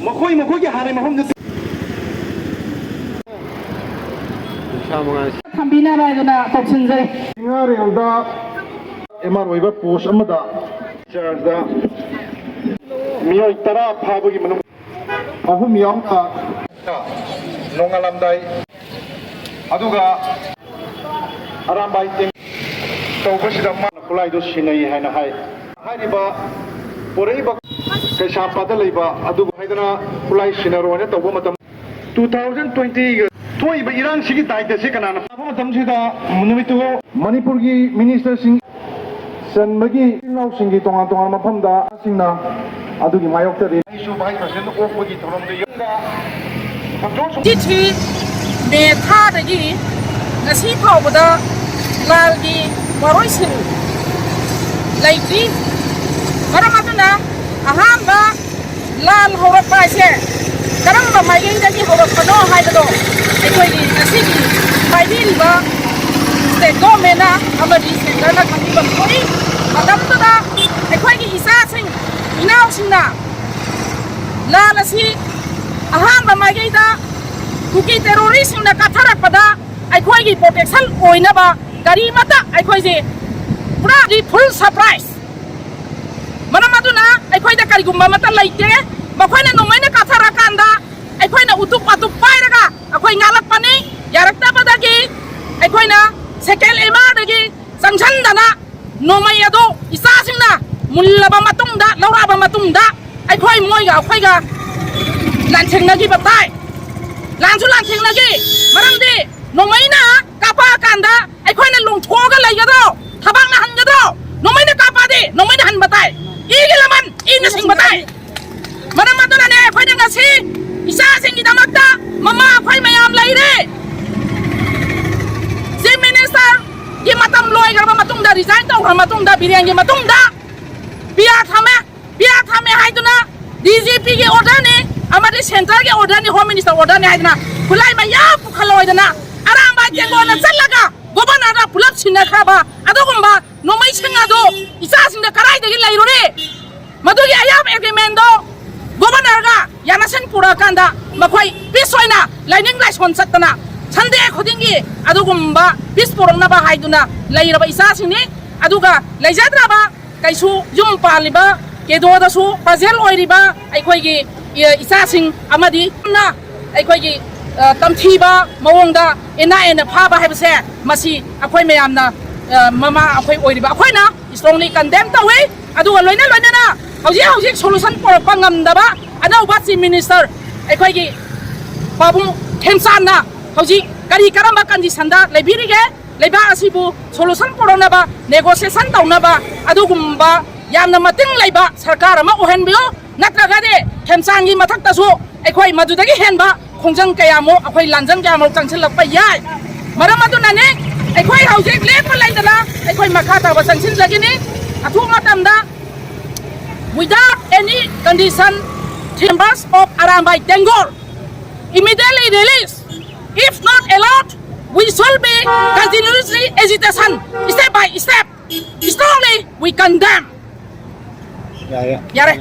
मखोई के हारे Meham थम्बिना रायदना तौसिनजरे सिंगारेलदा MR ओइबा post अमदा चार्जदा मियोय तरा फाबगी मनु अहुम यावना नोंगालमदाई अदुगा अरामबाई टें तौबसिदा मा खुलाइदो सिनई हायना हाय हायरिबा पोरैबा कैसापादा लैबा अदुगा हायदना खुलाइ सिनरोने तौबा मतम 2020 थोइबा इरांग सिगी दायित्व से कनाना मतमसिदा मुनुमितु मणिपुर की मिनिस्टर सिंह सनबगी नाउ सिंगी तोंगा तोंगा मफमदा सिंगना अदुगी मायोक्तरी आइसु भाई प्रेसिडेंट ओपगी थोरमदे यंगा जिथि मेथादगी ngasi फावबदा लालगी वारोइसिन लाइट्री मरमादना अहामबा लाल हौरपासे करंबा माइगेंदगी हौरपनो हाइबदो अखोइगी ngasiगी पाइबिरिबा स्टेट गवर्नमेंटना अमदि सेंटरना खांबिबा थोइ मदमदा अखोइगी इसासिंग इनाउसिंगना लालसी अहामबा माइगेंदा कुकी टेररिस्टना काथारपदा अखोइगी प्रोटेक्शन ओइनबा गारी मता अखोइजे पुरा फुल सरप्राइज मरमादुना अखोइदा करिगुम्बा मता लैते मखोइना नोमैना काथारा कांदा अखोइना उतुक पातुक पाइरगा अखोइ ngalakpani yaraktabadagi अखोइना सेकेंड एमादगी संगसनदना नोमै अदो इसासिंगना मुल्लबा मतुंगदा लौराबा मतुंगदा अखोइ मोइगा अखोइगा लानथेंनगी बताय लानसु लानथेंनगी मरमदि नोमैना कापा कांदा अखोइना लुंथोगा लैगदो थबांगना हनगदो नोमैना कापादि नोमैना हन बताय इगी लमन इना सिंग बताय मरमदुना ने अखोइना ngasi इसासिंगी दमकता ममा अखोइ मयाम लैरे चीफ मिनिस्टर की मतम लोइगरबा मतुंगदा रिजाइन तौग्रा मतुंगदा बिरियांगी मतुंगदा बिया थामे हाइदुना डीजीपी की ऑर्डर ने अमदि सेंटर के ऑर्डर ने होम मिनिस्टर ऑर्डर ने हाइदुना खुलाई मया पुखलोइदना अरांबा जेंगोना चलगा गवर्नर पुलप सिनखाबा अदुगुंबा नोमै सिंगादो इसासिंदा कराइदगी लैरोरे मदुगी अयाम एग्रीमेंट दो गवर्नर गा यानासन पुरा कांदा मखोइ पिसोइना लाइनिंग लाइसन सत्तना संदे खुदिंगी अदुगुंबा पिस पुरंगनाबा हाइदुना लैरबा इसासिंनि अदुगा लैजाद्राबा कैसु जुम पालिबा केदोदसु पजेल ओइरिबा अखोइगी इसासिंग अमदि ना अखोइगी तमथीबा मवंगदा एना एना फाबा हाइबसे मसी अखोइ मयामना ममा अखोइ ओइरिबा अखोइना स्ट्रांगली कंडेम तवे अदुगा लोइना हौजी सोल्यूशन पोरपा ngamdaba अनौबा चीफ मिनिस्टर अखोइगी बाबुं खेमसाना हौजी करी करम कंडीशनदा लेबिरिगे लेबा असिबु सोल्यूशन पोरनबा नेगोशिएशन तौनबा अदुगुंबा यामना मतिंग लेबा सरकार अमा ओहनबियो नत्रगदे खेमसांगी मथक्तसु अखोइ मदुदगी हेनबा खोंजंग कयामो अखोइ लांजंग कयामो चंगसिलक्पा याय मरम अदुनाने अखोइ हौजिक लेप लैदना अखोइ मखाता बसंसिन जगिनी अथु मतमदा without any condition members of Arambai Tengor immediately released. If not allowed, we shall be continuously agitation step by step. Strongly we condemn. Yeah.